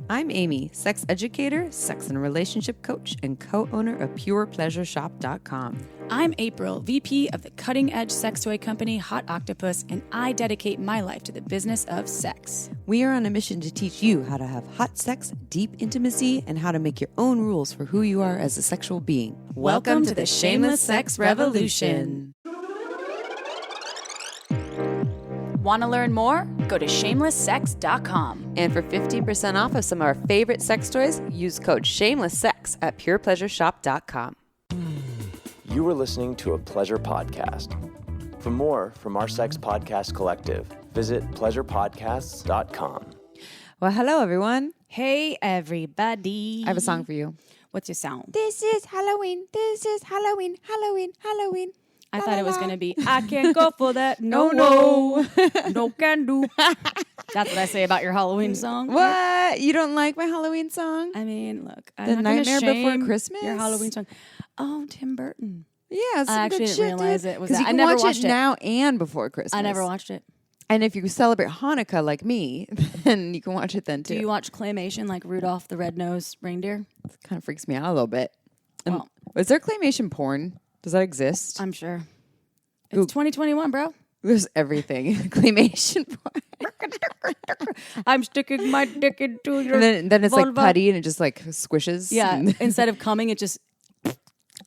I'm Amy, sex educator, sex and relationship coach, and co-owner of PurePleasureShop.com. I'm April, VP of the cutting-edge sex toy company Hot Octopus, and I dedicate my life to the business of sex. We are on a mission to teach you how to have hot sex, deep intimacy, and how to make your own rules for who you are as a sexual being. Welcome to the Shameless Sex Revolution. Want to learn more? Go to shamelesssex.com. And for 15% off of some of our favorite sex toys, use code SHAMELESSSEX at PurePleasureShop.com. You were listening to a pleasure podcast. For more from our sex podcast collective, visit pleasurepodcasts.com. Well, hello, everyone. Hey, everybody. I have a song for you. What's your song? This is Halloween. This is Halloween. Halloween. Halloween. I thought it was going to be, I can't go for that. No, no can do. That's what I say about your Halloween song. What? You don't like my Halloween song? I mean, look. I'm The not gonna Nightmare Before shame Christmas? Your Halloween song. Oh, Tim Burton. Yeah, it's some I actually good didn't shit, realize dude. it was 'Cause that. you I can never watch watched it. now and before Christmas. I never watched it. And if you celebrate Hanukkah like me, then you can watch it then too. Do you watch claymation like Rudolph the Red-Nosed Reindeer? It kind of freaks me out a little bit. Well, Is there claymation porn? Does that exist? I'm sure. It's 2021, bro. There's everything. Claymation porn. I'm sticking my dick into your And then it's vulva. like putty and it just like squishes. Yeah, instead of coming, it just...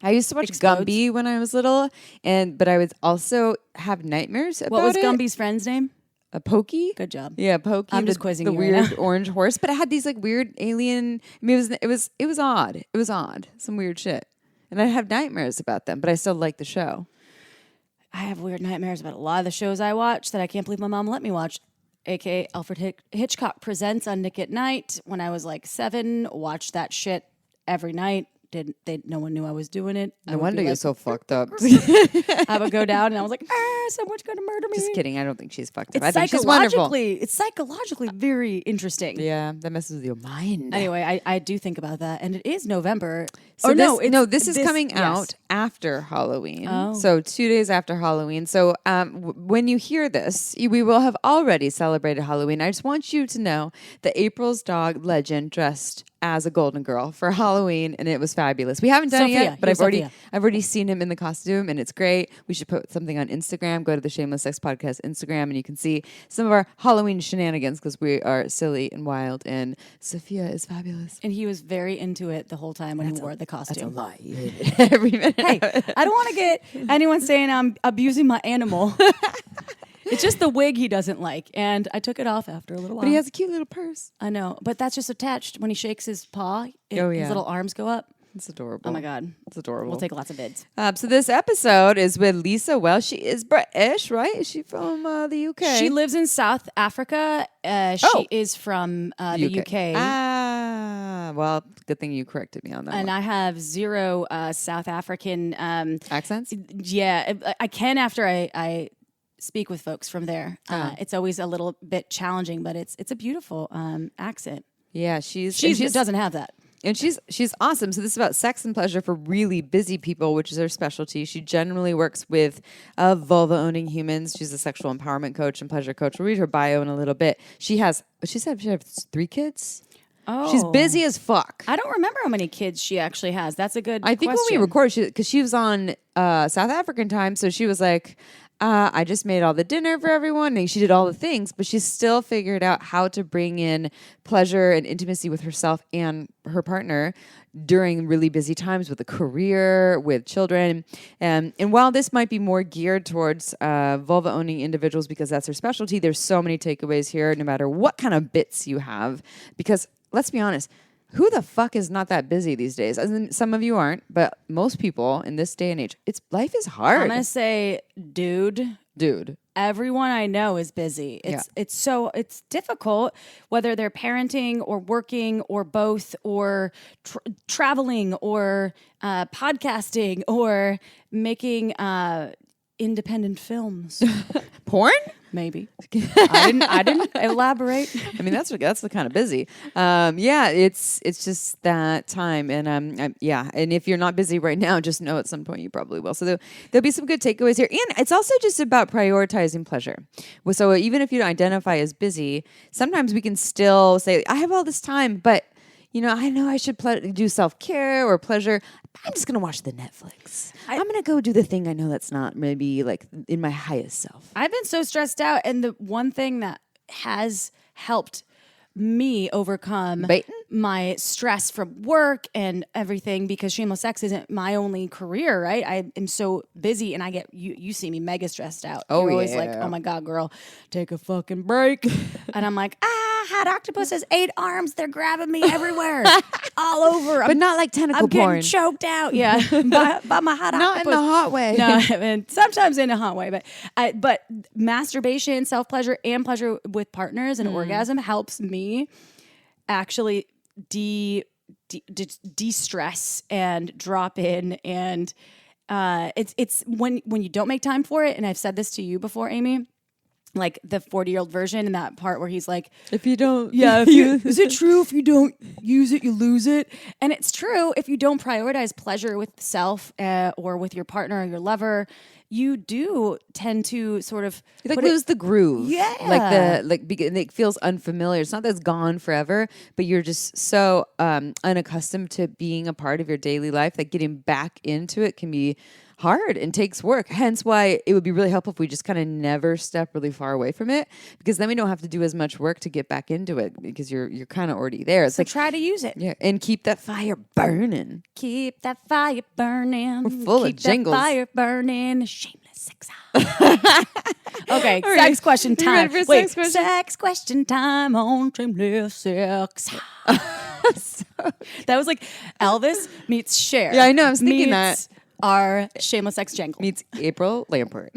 I used to watch Explodes. Gumby when I was little, but I would also have nightmares about What was it. Gumby's friend's name? A Pokey? Good job. Yeah, Pokey. I'm just quizzing the you right weird now. orange horse, but it had these like weird alien. I mean, it was odd. It was odd. Some weird shit, and I have nightmares about them. But I still like the show. I have weird nightmares about a lot of the shows I watch that I can't believe my mom let me watch. A.K.A. Alfred Hitchcock Presents on Nick at Night. When I was like 7, watched that shit every night. No one knew I was doing it. No wonder you're so fucked up. I would go down and I was like, someone's going to murder me. Just kidding. I don't think she's fucked up. It's I think she's wonderful. It's psychologically very interesting. Yeah, that messes with your mind. Anyway, I do think about that, and it is November. So this is coming out yes. after Halloween. Oh. So 2 days after Halloween. So when you hear this, we will have already celebrated Halloween. I just want you to know that April's dog Legend dressed as a golden girl for Halloween, and it was fabulous. We haven't done it yet, but I've already seen him in the costume, and it's great. We should put something on Instagram. Go to the Shameless Sex Podcast Instagram, and you can see some of our Halloween shenanigans because we are silly and wild, and Sophia is fabulous. And he was very into it the whole time when he wore the costume. That's a lie. Every minute. Hey, I don't want to get anyone saying I'm abusing my animal. It's just the wig he doesn't like, and I took it off after a little while. But he has a cute little purse. I know, but that's just attached. When he shakes his paw, his yeah. little arms go up. It's adorable. Oh my God. It's adorable. We'll take lots of vids. So this episode is with Lisa Welsh. She is British, right? Is she from the UK? She lives in South Africa. She is from the UK. Well, good thing you corrected me on that And one. I have zero South African Accents? Yeah, I can after I speak with folks from there. It's always a little bit challenging, but it's a beautiful accent. Yeah, She doesn't have that. And she's awesome. So this is about sex and pleasure for really busy people, which is her specialty. She generally works with vulva-owning humans. She's a sexual empowerment coach and pleasure coach. We'll read her bio in a little bit. She said she has 3 kids. Oh, She's busy as fuck. I don't remember how many kids she actually has. That's a good I think question. when we recorded, because she was on South African time, so she was like, I just made all the dinner for everyone. And she did all the things, but she still figured out how to bring in pleasure and intimacy with herself and her partner during really busy times with a career, with children. And while this might be more geared towards vulva-owning individuals because that's her specialty, there's so many takeaways here, no matter what kind of bits you have. Because let's be honest, who the fuck is not that busy these days? As in, some of you aren't, but most people in this day and age, life is hard. I'm gonna say, dude. Everyone I know is busy. It's difficult whether they're parenting or working or both or traveling or podcasting or making independent films. Porn? Maybe. I didn't elaborate. I mean, that's the kind of busy. Yeah, it's just that time, and and if you're not busy right now, just know at some point you probably will. So there'll be some good takeaways here, and it's also just about prioritizing pleasure. So even if you don't identify as busy, sometimes we can still say, I have all this time, but I know I should do self-care or pleasure. I'm just going to watch the Netflix. I'm going to go do the thing I know that's not maybe like in my highest self. I've been so stressed out. And the one thing that has helped me overcome my stress from work and everything, because shameless sex isn't my only career, right? I am so busy, and I get you see me mega stressed out. You're always like, oh my God, girl, take a fucking break. And I'm like, hot octopus has 8 arms. They're grabbing me everywhere, all over. But not like tentacle porn. I'm getting choked out, by my hot octopus. Not in the hot way. No, I mean, sometimes in a hot way. But masturbation, self-pleasure, and pleasure with partners and orgasm helps me actually de-stress and drop in. And it's when you don't make time for it, and I've said this to you before, Amy, like the 40-year-old version in that part where he's like, if you don't, is it true if you don't use it, you lose it? And it's true. If you don't prioritize pleasure with self or with your partner or your lover, you do tend to sort of lose the groove. Yeah. It feels unfamiliar. It's not that it's gone forever, but you're just so unaccustomed to being a part of your daily life that getting back into it can be hard and takes work. Hence why it would be really helpful if we just kind of never step really far away from it, because then we don't have to do as much work to get back into it, because you're kind of already there. It's so try to use it. Yeah, and keep that fire burning. Keep that fire burning. We're full of jingles. That fire burning. Shameless sex. Okay, sex question time. You ready for sex question? Sex question time on Shameless Sex. That was like Elvis meets Cher. Yeah, I know. I was thinking that. Our shameless sex jangle meets April Lampert.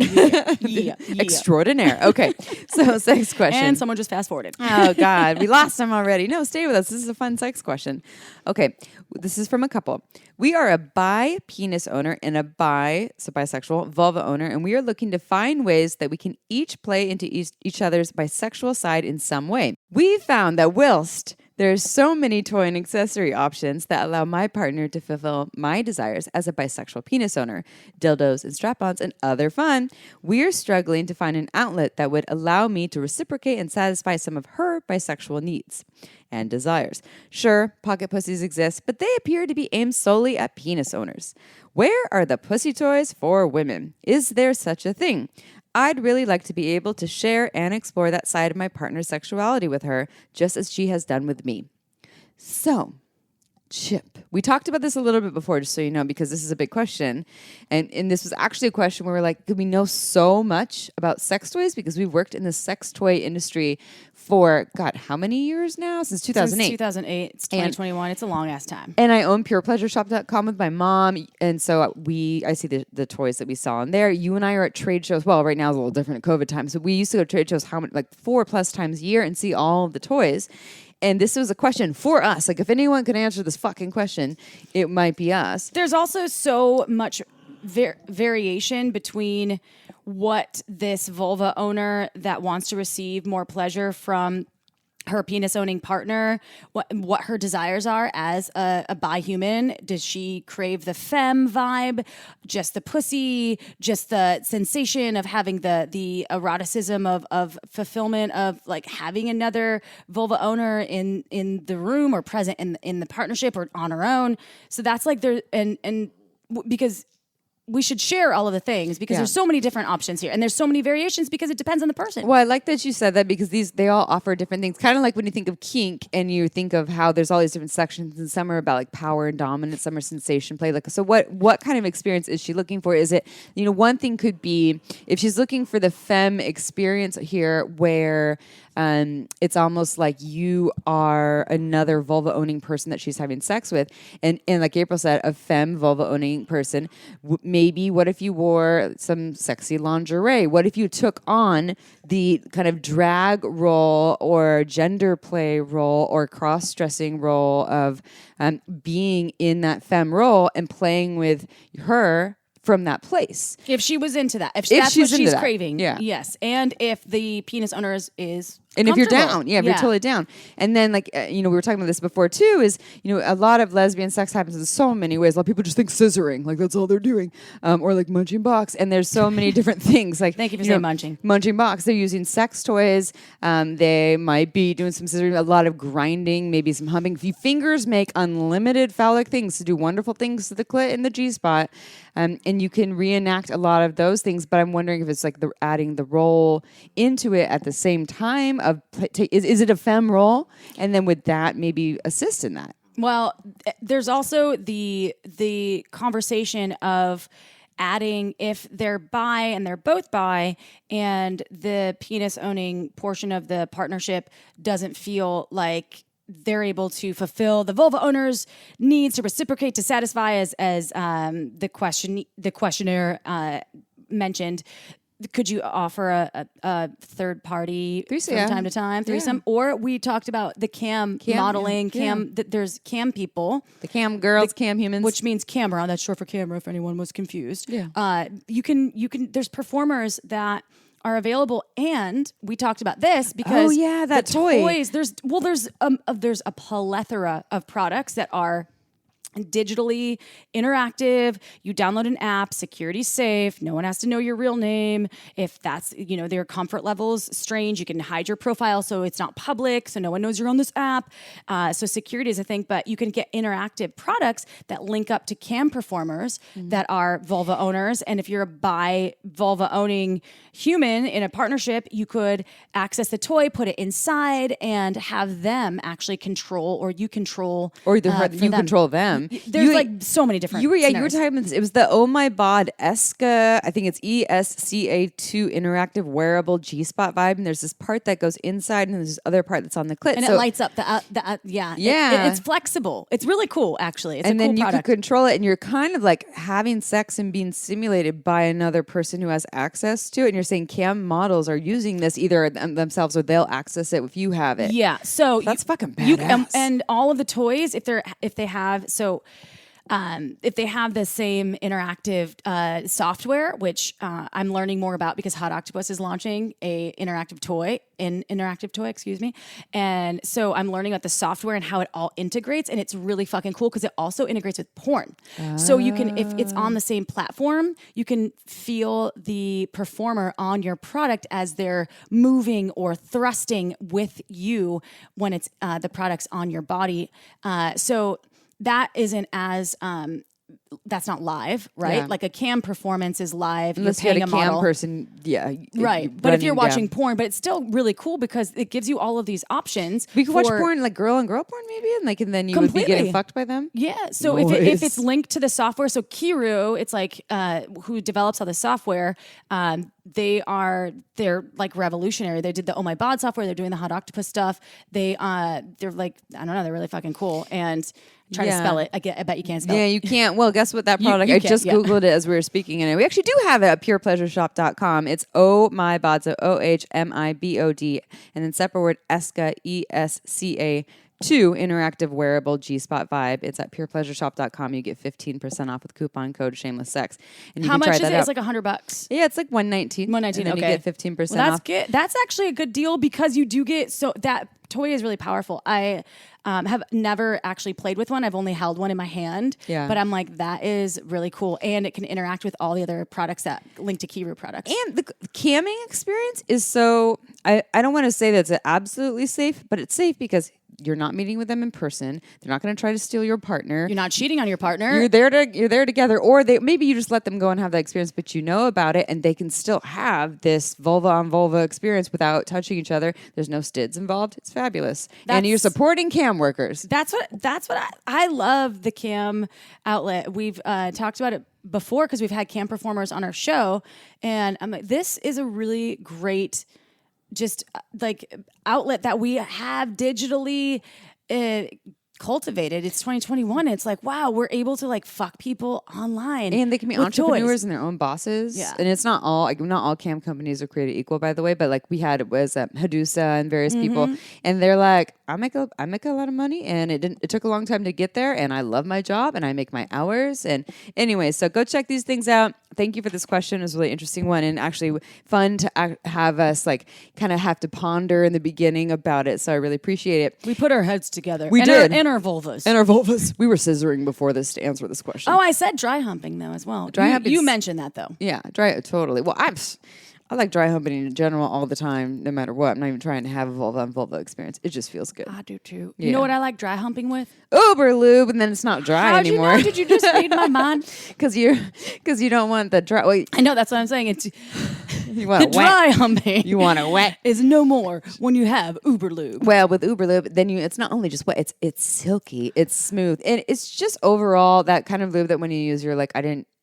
Yeah. Extraordinaire. Okay, so sex question. And someone just fast forwarded. Oh God, we lost him already. No, stay with us. This is a fun sex question. Okay, this is from a couple. We are a bi penis owner and a bisexual vulva owner, and we are looking to find ways that we can each play into each other's bisexual side in some way. We found that whilst there's so many toy and accessory options that allow my partner to fulfill my desires as a bisexual penis owner, dildos and strap-ons and other fun, we're struggling to find an outlet that would allow me to reciprocate and satisfy some of her bisexual needs and desires. Sure, pocket pussies exist, but they appear to be aimed solely at penis owners. Where are the pussy toys for women? Is there such a thing? I'd really like to be able to share and explore that side of my partner's sexuality with her, just as she has done with me. So, Chip, we talked about this a little bit before, just so you know, because this is a big question. And this was actually a question where we're like, we know so much about sex toys because we've worked in the sex toy industry for, God, how many years now? Since 2008. Since 2008. It's 2021. It's a long-ass time. And I own purepleasureshop.com with my mom. And so I see the toys that we saw in there. You and I are at trade shows. Well, right now is a little different at COVID time. So we used to go to trade shows 4+ times a year and see all of the toys. And this was a question for us. Like, if anyone could answer this fucking question, it might be us. There's also so much variation between what this vulva owner that wants to receive more pleasure from her penis-owning partner, what her desires are as a bi-human. Does she crave the femme vibe, just the pussy, just the sensation of having the eroticism of fulfillment of like having another vulva owner in the room or present in the partnership or on her own? So that's like there and because we should share all of the things because there's so many different options here and there's so many variations because it depends on the person. Well, I like that you said that because they all offer different things. Kind of like when you think of kink and you think of how there's all these different sections and some are about like power and dominance, some are sensation play. Like, so what kind of experience is she looking for? Is it, one thing could be if she's looking for the femme experience here where it's almost like you are another vulva owning person that she's having sex with. And like April said, a femme vulva owning person, maybe what if you wore some sexy lingerie? What if you took on the kind of drag role or gender play role or cross-dressing role of being in that femme role and playing with her from that place. If she was into that, if If that's she's what into she's that, craving, yeah. yes. And if the penis owner is And if you're comfortable. down, if you're totally down. And then like, we were talking about this before too, is, a lot of lesbian sex happens in so many ways. A lot of people just think scissoring, like that's all they're doing. Or like munching box. And there's so many different things. Like, Thank you for saying munching. Munching box. They're using sex toys. They might be doing some scissoring, a lot of grinding, maybe some humping. Fingers make unlimited phallic things to do wonderful things to the clit and the G-spot. And you can reenact a lot of those things, but I'm wondering if it's like adding the role into it at the same time of is it a femme role, and then would that maybe assist in that? Well, there's also the conversation of adding if they're bi and they're both bi and the penis owning portion of the partnership doesn't feel like they're able to fulfill the vulva owner's needs to reciprocate, to satisfy, as the questionnaire mentioned. Could you offer a third party Threesome, from time to time, threesome? Yeah. Or we talked about the cam modeling, there's cam people. The cam girls, cam humans. Which means camera. That's short for camera if anyone was confused. Yeah. You can, there's performers that are available, and we talked about this because that toy. Toys, there's a plethora of products that are digitally interactive. You download an app, security safe, no one has to know your real name. If that's, their comfort level's strange, you can hide your profile so it's not public, so no one knows you're on this app. So security is a thing, but you can get interactive products that link up to cam performers that are vulva owners. And if you're a bi vulva owning human in a partnership, you could access the toy, put it inside, and have them actually control, or you control, or you control them. There's so many different. You were scenarios. talking about this. It was the Oh My Bod Esca. I think it's ESCA2 interactive wearable G-spot vibe. And there's this part that goes inside, and there's this other part that's on the clit, and it lights up it's flexible. It's really cool, actually. It's and a cool then you product. could control it, and you're kind of like having sex and being simulated by another person who has access to it. And you're saying cam models are using this either themselves, or they'll access it if you have it. Yeah, so that's fucking badass. And all of the toys, if they have the same interactive software, which I'm learning more about because Hot Octopus is launching an interactive toy, and so I'm learning about the software and how it all integrates, and it's really fucking cool because it also integrates with porn. So you can, if it's on the same platform, you can feel the performer on your product as they're moving or thrusting with you when it's the product's on your body. So that isn't as that's not live, right? Yeah. Like a cam performance is live. Unless you're you paying had a cam model. person, right. But if you're watching down. porn, but it's still really cool because it gives you all of these options. We could watch porn, like girl on girl porn, maybe, and then you would be getting fucked by them. Yeah. So if it's linked to the software, so Kiru, it's like who develops all the software. They're like revolutionary. They did the Oh My Bod software. They're doing the Hot Octopus stuff. They're like, I don't know, they're really fucking cool. And try to spell it. I bet you can't spell it. Yeah, you can't. Well, guess what? That product, I just Googled it as we were speaking, and we actually do have it at purepleasureshop.com. It's Oh My Bod, so OHMIBOD, and then separate word ESCA, ESCA. 2 interactive wearable G-spot vibe. It's at purepleasureshop.com. You get 15% off with coupon code shameless sex. And you How can much try is that it? out. It's like $100. Yeah, it's like $119. $119. And then okay. you get 15% well, that's off. good. That's actually a good deal because you do get that toy is really powerful. I have never actually played with one. I've only held one in my hand. Yeah. But I'm like, that is really cool. And it can interact with all the other products that link to Kiru products. And the camming experience is so, I don't want to say that it's absolutely safe, but it's safe because you're not meeting with them in person. They're not going to try to steal your partner. You're not cheating on your partner. You're there together, or maybe you just let them go and have that experience, but you know about it, and they can still have this vulva on vulva experience without touching each other. There's no stids involved. It's fabulous, and you're supporting cam workers. That's what I love the cam outlet. We've talked about it before because we've had cam performers on our show, and I'm like, this is a really great just like outlet that we have digitally cultivated. It's 2021. It's like, wow, we're able to like fuck people online. And they can be entrepreneurs and their own bosses. Yeah. And it's not all cam companies are created equal, by the way, but like we had, it was Hadusa and various people. And they're like, I make a lot of money, and it took a long time to get there, and I love my job, and I make my hours. And anyway, so go check these things out. Thank you for this question. It was a really interesting one, and actually fun to have us like kind of have to ponder in the beginning about it. So I really appreciate it. We put our heads together. We did. And our vulvas. And our vulvas. We were scissoring before this to answer this question. Oh, I said dry humping though as well. Dry humping. You mentioned that though. Yeah, dry totally. Well, I like dry humping in general all the time, no matter what. I'm not even trying to have a vulva on vulva experience. It just feels good. I do too. Yeah. You know what I like dry humping with? Uber lube, and then it's not dry How'd anymore. you know? Did you just read my mind? Because you don't want the dry. Well, I know, that's what I'm saying. It's you want the it wet. dry humping. You want it wet. Is no more when you have Uber lube. Well, with Uber lube, then it's not only just wet. It's silky. It's smooth, and it's just overall that kind of lube that when you use, you're like,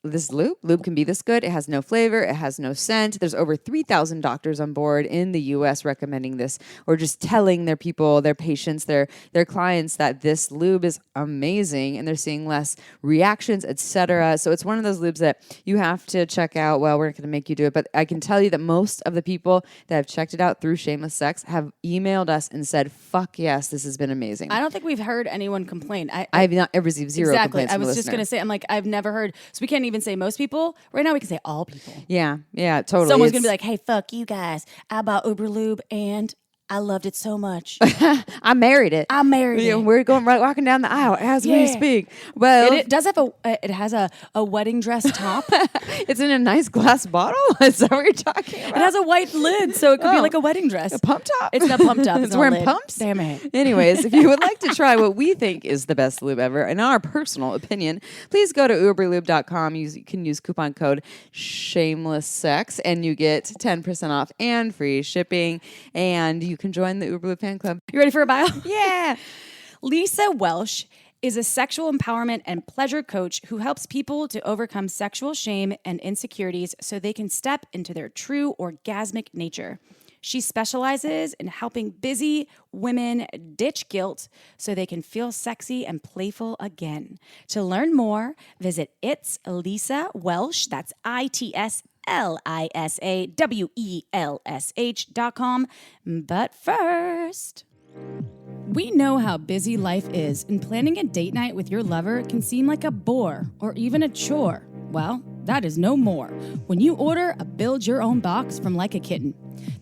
this lube can be this good. It has no flavor. It has no scent. There's over 3,000 doctors on board in the U.S. recommending this, or just telling their people, their patients, their clients that this lube is amazing, and they're seeing less reactions, etc. So it's one of those lubes that you have to check out. Well, we're not going to make you do it, but I can tell you that most of the people that have checked it out through Shameless Sex have emailed us and said, "Fuck yes, this has been amazing." I don't think we've heard anyone complain. I have not received zero complaints. I from was a just listener. going to say, I'm like, I've never heard. So we can't even say most people. Right now we can say all people. Yeah, totally. Someone's going to be like, hey, fuck you guys. I bought Uber lube and I loved it so much. I married it. We're going walking down the aisle as we speak. Well, and it does have it has a wedding dress top. It's in a nice glass bottle. Is that what you're talking about? It has a white lid, so it could be like a wedding dress. A pump top? It's not pumped up. It's wearing pumps? Damn it. Anyways, if you would like to try what we think is the best lube ever, in our personal opinion, please go to uberlube.com. You can use coupon code SHAMELESSSEX, and you get 10% off and free shipping, and you can join the Uber Lube fan club. You ready for a bio? Yeah. Lisa Welsh is a sexual empowerment and pleasure coach who helps people to overcome sexual shame and insecurities so they can step into their true orgasmic nature. She specializes in helping busy women ditch guilt so they can feel sexy and playful again. To learn more, visit It's Lisa Welsh. That's ITSLISAWELSH.com. But first, we know how busy life is, and planning a date night with your lover can seem like a bore or even a chore. Well, that is no more when you order a Build Your Own box from Like a Kitten.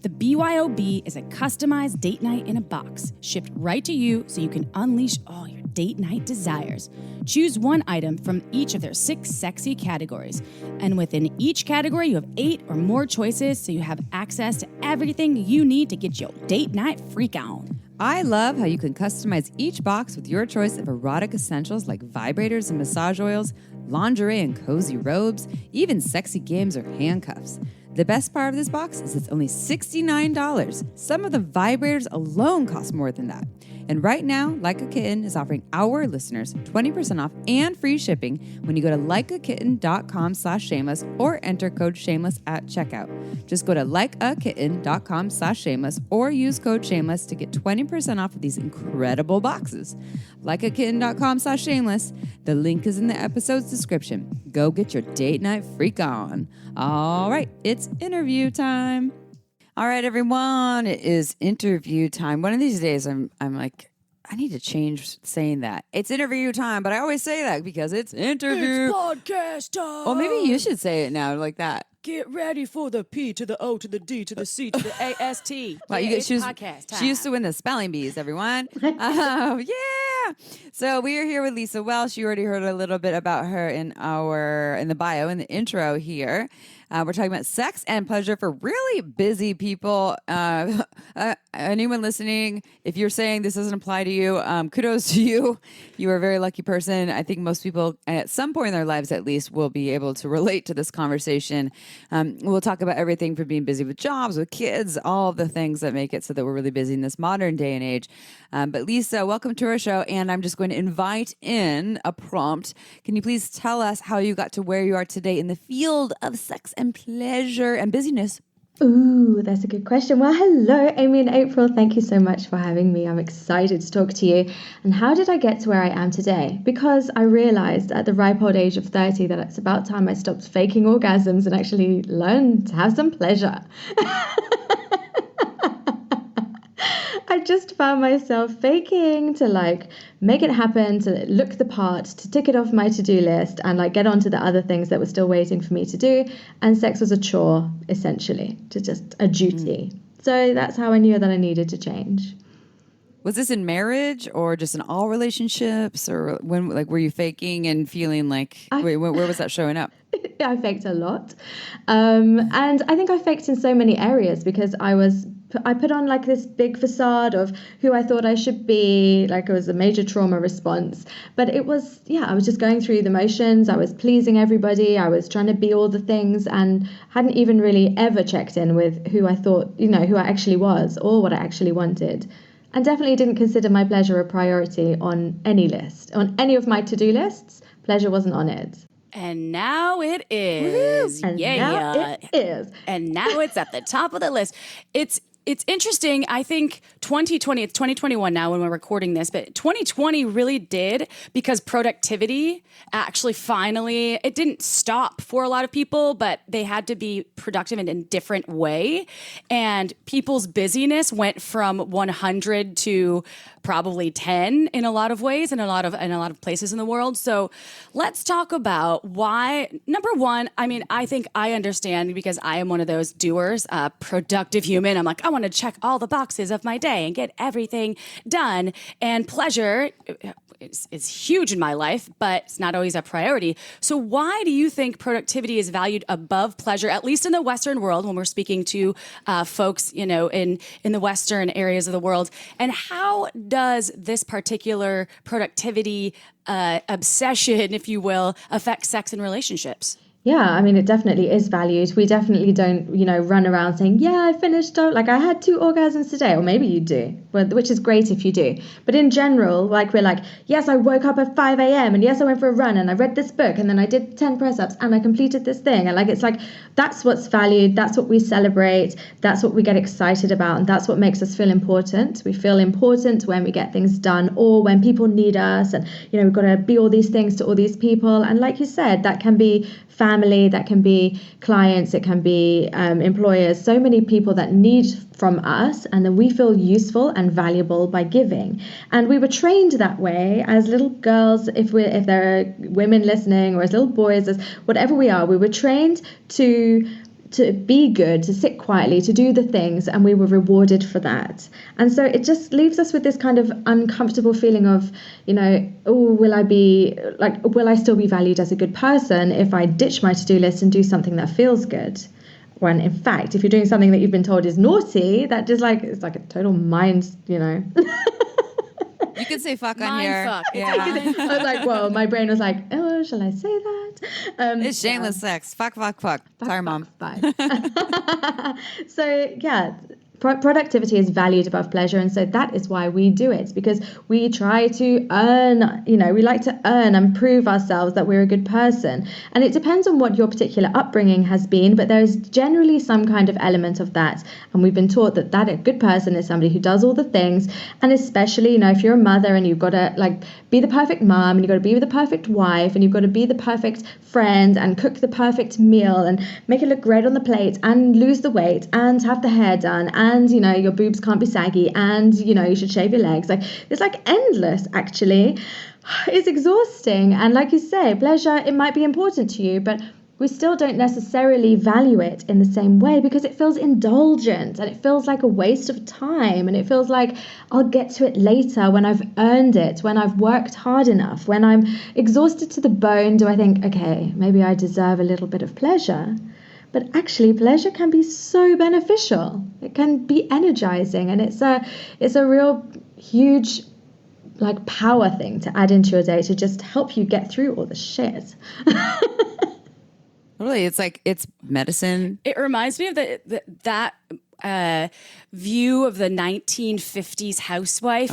The BYOB is a customized date night in a box, shipped right to you so you can unleash all your date night desires. Choose one item from each of their 6 sexy categories. And within each category, you have 8 or more choices, so you have access to everything you need to get your date night freak on. I love how you can customize each box with your choice of erotic essentials like vibrators and massage oils, lingerie and cozy robes, even sexy games or handcuffs. The best part of this box is it's only $69. Some of the vibrators alone cost more than that. And right now, Like a Kitten is offering our listeners 20% off and free shipping when you go to likeakitten.com/shameless or enter code shameless at checkout. Just go to likeakitten.com/shameless or use code shameless to get 20% off of these incredible boxes. Likeakitten.com/shameless. The link is in the episode's description. Go get your date night freak on. All right, it's interview time. All right, everyone, it is interview time. One of these days, I'm like, I need to change saying that. It's interview time, but I always say that because it's interview. It's podcast time. Well, maybe you should say it now like that. Get ready for the P to the O to the D to the C to the AST. Wow, Yeah, it's she podcast time. used to win the spelling bees, everyone. Oh, yeah. So we are here with Lisa Welsh. You already heard a little bit about her in the bio, in the intro here. We're talking about sex and pleasure for really busy people. Anyone listening, if you're saying this doesn't apply to you, kudos to you. You are a very lucky person. I think most people, at some point in their lives at least, will be able to relate to this conversation. We'll talk about everything from being busy with jobs, with kids, all the things that make it so that we're really busy in this modern day and age. But Lisa, welcome to our show. And I'm just going to invite in a prompt. Can you please tell us how you got to where you are today in the field of sex and pleasure and busyness? Ooh, that's a good question. Well, hello, Amy and April. Thank you so much for having me. I'm excited to talk to you. And how did I get to where I am today? Because I realized at the ripe old age of 30 that it's about time I stopped faking orgasms and actually learned to have some pleasure. I just found myself faking to like make it happen, to look the part, to tick it off my to-do list and like get on to the other things that were still waiting for me to do. And sex was a chore, essentially, just a duty. So that's how I knew that I needed to change. Was this in marriage or just in all relationships, or when, like, were you faking and feeling like, where was that showing up? I faked a lot. And I think I faked in so many areas because I put on like this big facade of who I thought I should be, like it was a major trauma response. But it was, I was just going through the motions. I was pleasing everybody. I was trying to be all the things and hadn't even really ever checked in with who I thought, who I actually was or what I actually wanted. And definitely didn't consider my pleasure a priority on any list. On any of my to-do lists, pleasure wasn't on it. And now it is. And now it is. And now it's at the top of the list. It's interesting. I think 2020, it's 2021 now when we're recording this, but 2020 really did, because productivity actually finally, it didn't stop for a lot of people, but they had to be productive in a different way. And people's busyness went from 100 to probably 10 in a lot of ways, in a lot of places in the world. So let's talk about why. Number one, I mean, I think I understand because I am one of those doers, productive human. I'm like, I want to check all the boxes of my day and get everything done. And pleasure is huge in my life, but it's not always a priority. So why do you think productivity is valued above pleasure, at least in the Western world, when we're speaking to folks, in the Western areas of the world? And how does this particular productivity obsession, if you will, affect sex and relationships? Yeah, I mean, it definitely is valued. We definitely don't, run around saying, I finished, like I had 2 orgasms today, or maybe you do, which is great if you do. But in general, like we're like, yes, I woke up at 5 a.m. and yes, I went for a run and I read this book and then I did 10 press-ups and I completed this thing. And like, it's like, that's what's valued. That's what we celebrate. That's what we get excited about. And that's what makes us feel important. We feel important when we get things done or when people need us. And, we've got to be all these things to all these people. And like you said, that can be family, that can be clients, it can be employers, so many people that need from us, and then we feel useful and valuable by giving. And we were trained that way as little girls, if there are women listening, or as little boys, as whatever we are, we were trained to be good, to sit quietly, to do the things, and we were rewarded for that. And so it just leaves us with this kind of uncomfortable feeling of, will I still be valued as a good person if I ditch my to-do list and do something that feels good? When in fact, if you're doing something that you've been told is naughty, that just it's like a total mind, You can say fuck on here. Fuck. Yeah. I was like, whoa, my brain was like, oh, shall I say that? It's shameless sex. Fuck. Sorry, Mom. Bye. So, productivity is valued above pleasure. And so that is why we do it, because we try to earn, we like to earn and prove ourselves that we're a good person. And it depends on what your particular upbringing has been, but there is generally some kind of element of that. And we've been taught that a good person is somebody who does all the things. And especially, if you're a mother and you've got to be the perfect mom, and you've got to be the perfect wife, and you've got to be the perfect friend and cook the perfect meal and make it look great on the plate and lose the weight and have the hair done, and your boobs can't be saggy, and you should shave your legs. It's endless. Actually, it's exhausting. And like you say, pleasure, it might be important to you, but we still don't necessarily value it in the same way, because it feels indulgent and it feels like a waste of time, and it feels like I'll get to it later when I've earned it, when I've worked hard enough, when I'm exhausted to the bone. Do I think, okay, maybe I deserve a little bit of pleasure? But actually, pleasure can be so beneficial. It can be energizing, and it's a real huge power thing to add into your day to just help you get through all the shit. Really, it's medicine. It reminds me of that view of the 1950s housewife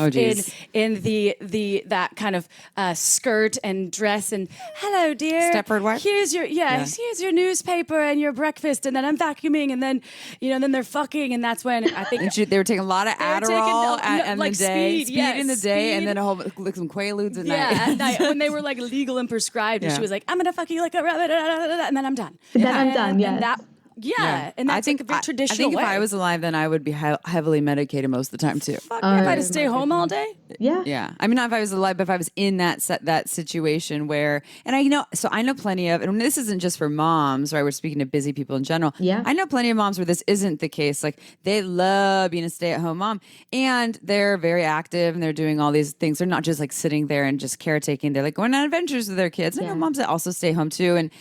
in the that kind of skirt and dress and hello dear, Stepford wife. Here's your newspaper and your breakfast, and then I'm vacuuming, and then then they're fucking, and that's when I think they were taking a lot of Adderall in the day, speed in the day, and then some Quaaludes at night. Yeah, at night when they were legal and prescribed, and she was like, I'm gonna fuck you like a rabbit, and then I'm done. Then I'm done. Yes. Yeah. And that's like a very traditional I think way. if I was alive, then I would be heavily medicated most of the time too. Fuck, if I had to stay home all day. Yeah. Yeah. I mean, not if I was alive, but if I was in that situation where, and I know plenty of, and this isn't just for moms, right? We're speaking to busy people in general. Yeah. I know plenty of moms where this isn't the case. Like they love being a stay-at-home mom and they're very active and they're doing all these things. They're not just like sitting there and just caretaking. They're like going on adventures with their kids. I know moms that also stay home too. And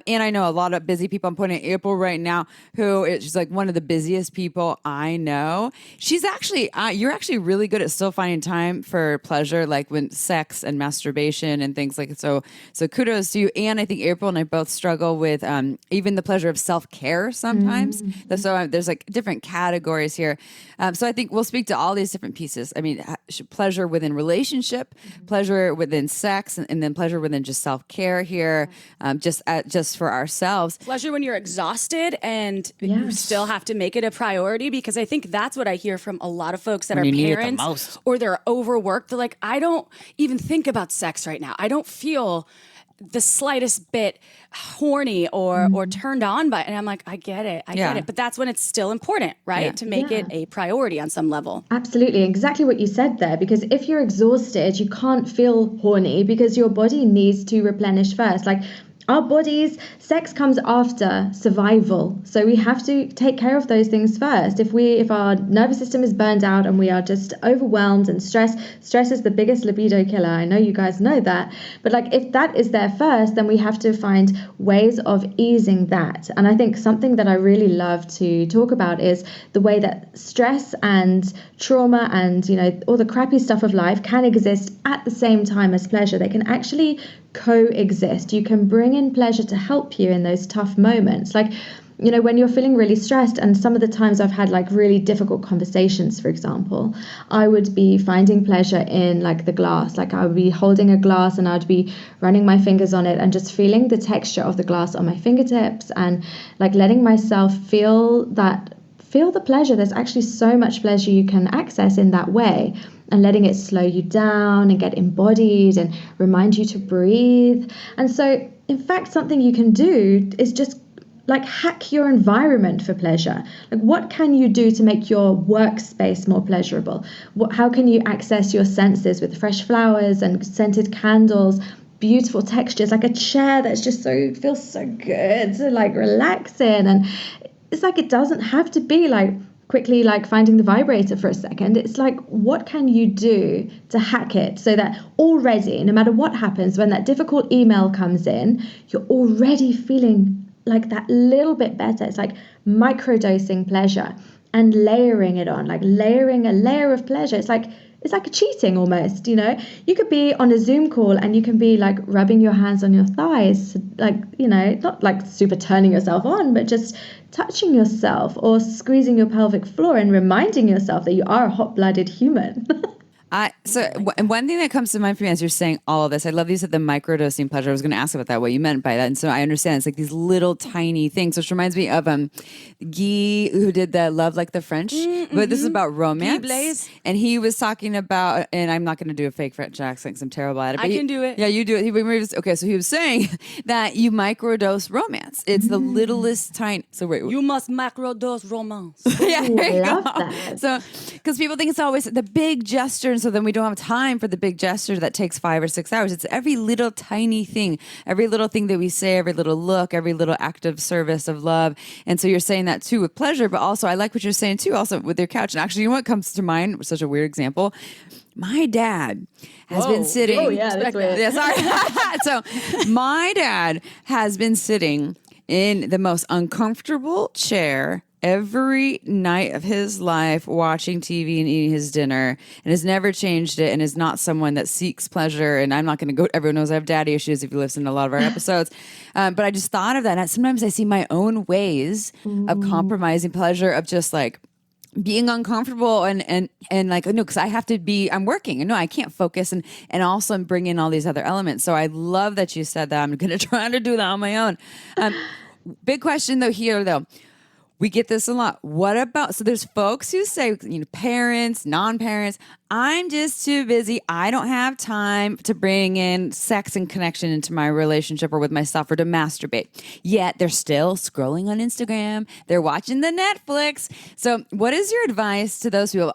I know a lot of busy people. I'm pointing at April right now, who is like one of the busiest people I know. She's actually, you're actually really good at still finding time for pleasure, like when sex and masturbation and things like so kudos to you. And I think April and I both struggle with even the pleasure of self-care sometimes. So there's like different categories here. So I think we'll speak to all these different pieces. I mean, pleasure within relationship, pleasure within sex, and then pleasure within just self-care here, just for ourselves. Pleasure when you're exhausted and you still have to make it a priority, because I think that's what I hear from a lot of folks that are parents or they're overworked. They're like, I don't even think about sex right now. I don't feel the slightest bit horny or turned on by it. And I'm like, I get it. I get it. But that's when it's still important, right? Yeah. To make it a priority on some level. Absolutely. Exactly what you said there. Because if you're exhausted, you can't feel horny because your body needs to replenish first. Like our bodies, sex comes after survival. So we have to take care of those things first. If our nervous system is burned out and we are just overwhelmed and stress is the biggest libido killer. I know you guys know that. But like if that is there first, then we have to find ways of easing that. And I think something that I really love to talk about is the way that stress and trauma and, all the crappy stuff of life can exist at the same time as pleasure. They can actually coexist. You can bring in pleasure to help you in those tough moments. Like, when you're feeling really stressed, and some of the times I've had like really difficult conversations, for example, I would be finding pleasure in like the glass. Like I would be holding a glass and I'd be running my fingers on it and just feeling the texture of the glass on my fingertips and like letting myself feel the pleasure. There's actually so much pleasure you can access in that way, and letting it slow you down and get embodied and remind you to breathe. And so, in fact, something you can do is just like hack your environment for pleasure. Like what can you do to make your workspace more pleasurable? How can you access your senses with fresh flowers and scented candles, beautiful textures, like a chair that's just feels so good to like relax in. And it's like it doesn't have to be like quickly like finding the vibrator for a second. It's like, what can you do to hack it so that already, no matter what happens, when that difficult email comes in, you're already feeling like that little bit better. It's like microdosing pleasure and layering it on, like layering a layer of pleasure. It's like a cheating almost, You could be on a Zoom call and you can be like rubbing your hands on your thighs, like, not like super turning yourself on, but just touching yourself or squeezing your pelvic floor and reminding yourself that you are a hot-blooded human. And one thing that comes to mind for me as you're saying all of this, I love you said the microdosing pleasure. I was going to ask about that, what you meant by that. And so I understand it's like these little tiny things, which reminds me of Guy, who did the Love Like the French, but this is about romance. And he was talking about, and I'm not going to do a fake French accent because I'm terrible at it. But I can do it. Yeah, you do it. Okay, so he was saying that you microdose romance. It's the littlest tiny. So wait, you must macrodose romance. Yeah, there you love go. that. So, because people think it's always the big gesture, and so then we don't have time for the big gesture that takes 5 or 6 hours. It's every little tiny thing, every little thing that we say, every little look, every little act of service of love. And so you're saying that too with pleasure, but also I like what you're saying too, also with your couch. And actually, what comes to mind? Such a weird example. My dad has been sitting. Oh yeah, that's weird. Yeah, sorry. So my dad has been sitting in the most uncomfortable chair every night of his life, watching TV and eating his dinner, and has never changed it, and is not someone that seeks pleasure. And I'm not going to go, everyone knows I have daddy issues if you listen to a lot of our episodes. But I just thought of that. And sometimes I see my own ways of compromising pleasure, of just like being uncomfortable and like, no, because I have to be, I'm working and no, I can't focus and also bring in all these other elements. So I love that you said that. I'm going to try to do that on my own. Big question though here though. we get this a lot. What about, so there's folks who say, parents, non-parents, I'm just too busy. I don't have time to bring in sex and connection into my relationship or with myself or to masturbate. Yet they're still scrolling on Instagram. They're watching the Netflix. So what is your advice to those people?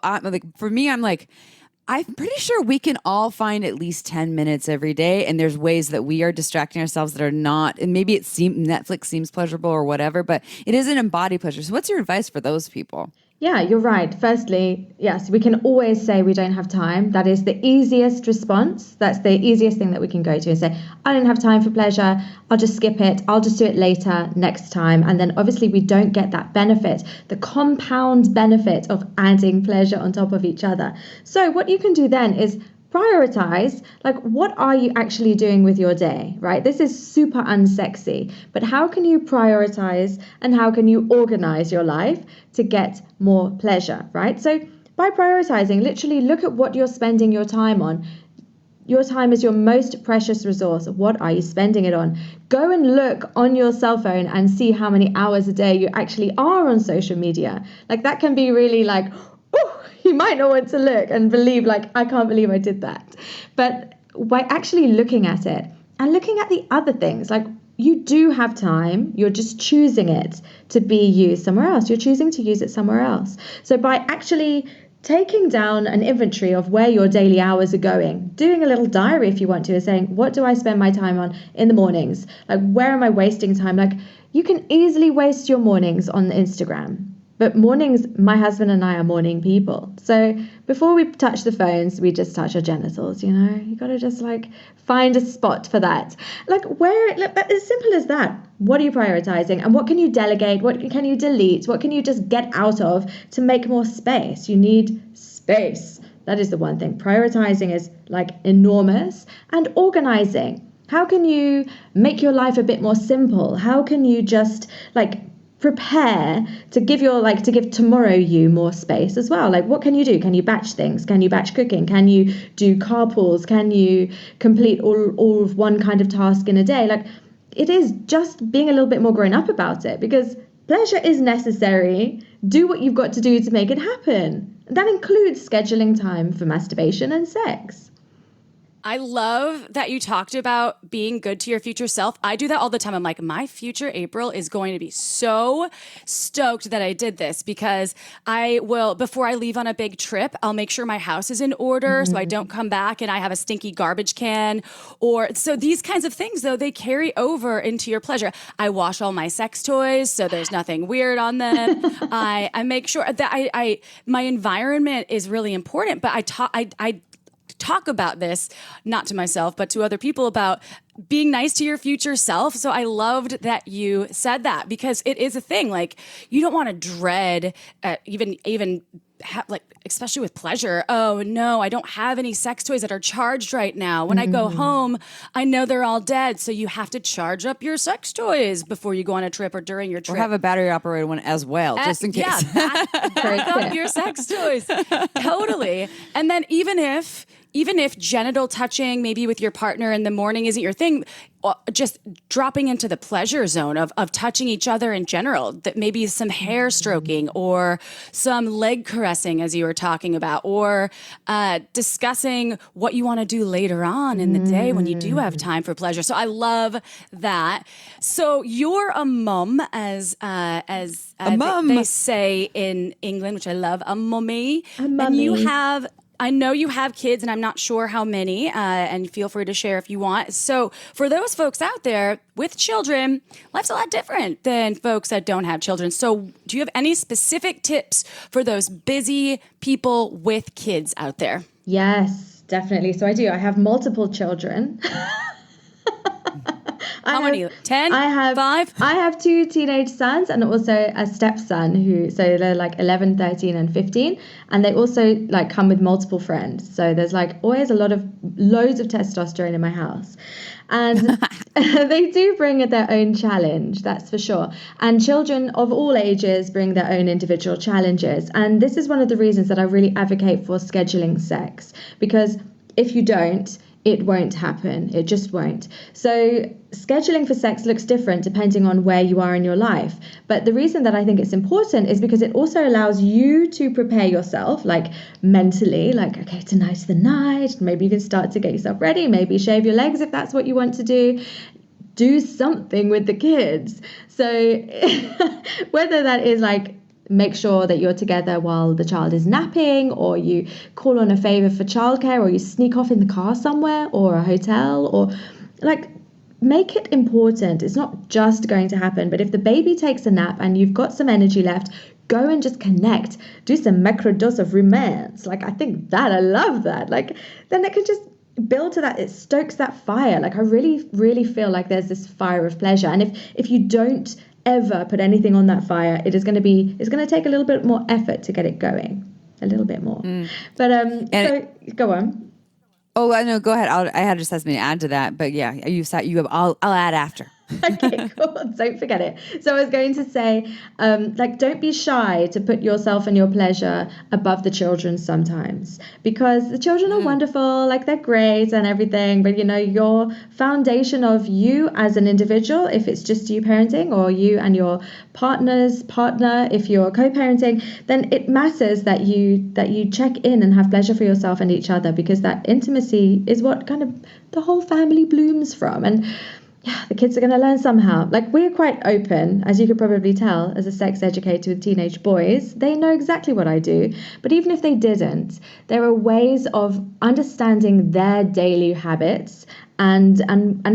For me, I'm pretty sure we can all find at least 10 minutes every day. And there's ways that we are distracting ourselves that are not, and maybe Netflix seems pleasurable or whatever, but it isn't embodied pleasure. So what's your advice for those people? Yeah, you're right. Firstly, yes, we can always say we don't have time. That is the easiest response. That's the easiest thing that we can go to and say, I don't have time for pleasure. I'll just skip it. I'll just do it later, next time. And then obviously we don't get that benefit, the compound benefit of adding pleasure on top of each other. So what you can do then is prioritize, what are you actually doing with your day, right? This is super unsexy, but how can you prioritize and how can you organize your life to get more pleasure, right? So by prioritizing, literally look at what you're spending your time on. Your time is your most precious resource. What are you spending it on? Go and look on your cell phone and see how many hours a day you actually are on social media. That can be really you might not want to look and believe I can't believe I did that. But by actually looking at it and looking at the other things, you do have time, you're just choosing it to be used somewhere else. You're choosing to use it somewhere else. So by actually taking down an inventory of where your daily hours are going, doing a little diary if you want to, and saying, what do I spend my time on in the mornings? Where am I wasting time? You can easily waste your mornings on Instagram. But mornings, my husband and I are morning people. So before we touch the phones, we just touch our genitals, You got to just find a spot for that. As simple as that. What are you prioritizing? And what can you delegate? What can you delete? What can you just get out of to make more space? You need space. That is the one thing. Prioritizing is enormous. And organizing. How can you make your life a bit more simple? How can you just prepare to give tomorrow you more space as well? What can you do? Can you batch things? Can you batch cooking? Can you do carpools? Can you complete all of one kind of task in a day? It is just being a little bit more grown up about it, because pleasure is necessary. Do what you've got to do to make it happen. That includes scheduling time for masturbation and sex. I love that you talked about being good to your future self. I do that all the time. I'm my future April is going to be so stoked that I did this, because I will, before I leave on a big trip, I'll make sure my house is in order so I don't come back and I have a stinky garbage can. So these kinds of things, though, they carry over into your pleasure. I wash all my sex toys so there's nothing weird on them. I make sure that my environment is really important, but I talk about this, not to myself, but to other people, about being nice to your future self. So I loved that you said that, because it is a thing. You don't want to dread especially with pleasure. Oh no, I don't have any sex toys that are charged right now. When I go home, I know they're all dead. So you have to charge up your sex toys before you go on a trip or during your trip. Or have a battery operated one as well, just in case. Yeah, back up your sex toys. Totally. And then even if genital touching, maybe with your partner in the morning, isn't your thing, just dropping into the pleasure zone of touching each other in general, that maybe some hair stroking or some leg caressing, as you were talking about, or discussing what you want to do later on in the day when you do have time for pleasure. So I love that. So you're a mum, as they say in England, which I love, a mummy. And you have... I know you have kids, and I'm not sure how many, and feel free to share if you want. So for those folks out there with children, life's a lot different than folks that don't have children. So do you have any specific tips for those busy people with kids out there? Yes, definitely. So I do. I have multiple children. How many? 10? I have 5? I have 2 teenage sons and also a stepson so they're 11, 13 and 15. And they also come with multiple friends. So there's always loads of testosterone in my house. And they do bring their own challenge, that's for sure. And children of all ages bring their own individual challenges. And this is one of the reasons that I really advocate for scheduling sex. Because if you don't, it won't happen. It just won't. So scheduling for sex looks different depending on where you are in your life. But the reason that I think it's important is because it also allows you to prepare yourself, like mentally, like, okay, tonight's the night. Maybe you can start to get yourself ready. Maybe shave your legs if that's what you want to do. Do something with the kids. So whether that is like, make sure that you're together while the child is napping, or you call on a favor for childcare, or you sneak off in the car somewhere or a hotel, or like, make it important. It's not just going to happen, but if the baby takes a nap and you've got some energy left, go and just connect, do some microdose of romance. Like, I think that, I love that. Like, then it can just build to that. It stokes that fire. Like, I really, really feel like there's this fire of pleasure. And if you don't ever put anything on that fire, it's going to take a little bit more effort to get it going, a little bit more. But so go on. Oh, I know. Go ahead. I had just something to add to that, but yeah, I'll add after. Okay, cool. Don't forget it. So I was going to say, like, don't be shy to put yourself and your pleasure above the children sometimes, because the children are wonderful, like, they're great and everything, but, you know, your foundation of you as an individual, if it's just you parenting, or you and your partner, if you're co-parenting, then it matters that you check in and have pleasure for yourself and each other, because that intimacy is what kind of the whole family blooms from. And yeah, the kids are going to learn somehow. Like, we're quite open, as you could probably tell, as a sex educator with teenage boys. They know exactly what I do. But even if they didn't, there are ways of understanding their daily habits and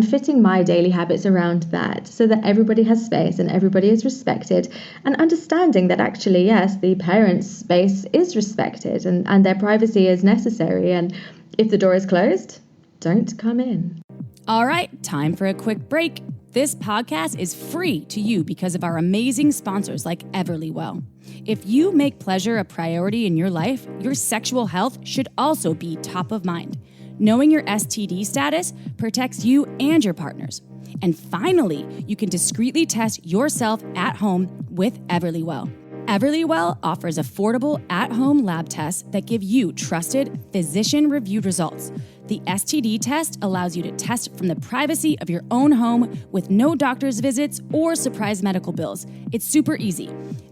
fitting my daily habits around that, so that everybody has space and everybody is respected, and understanding that actually, yes, the parents' space is respected and their privacy is necessary. And if the door is closed, don't come in. All right, time for a quick break. This podcast is free to you because of our amazing sponsors like Everlywell. If you make pleasure a priority in your life, your sexual health should also be top of mind. Knowing your STD status protects you and your partners. And finally, you can discreetly test yourself at home with Everlywell. Everlywell offers affordable at-home lab tests that give you trusted, physician-reviewed results. The STD test allows you to test from the privacy of your own home with no doctor's visits or surprise medical bills. It's super easy.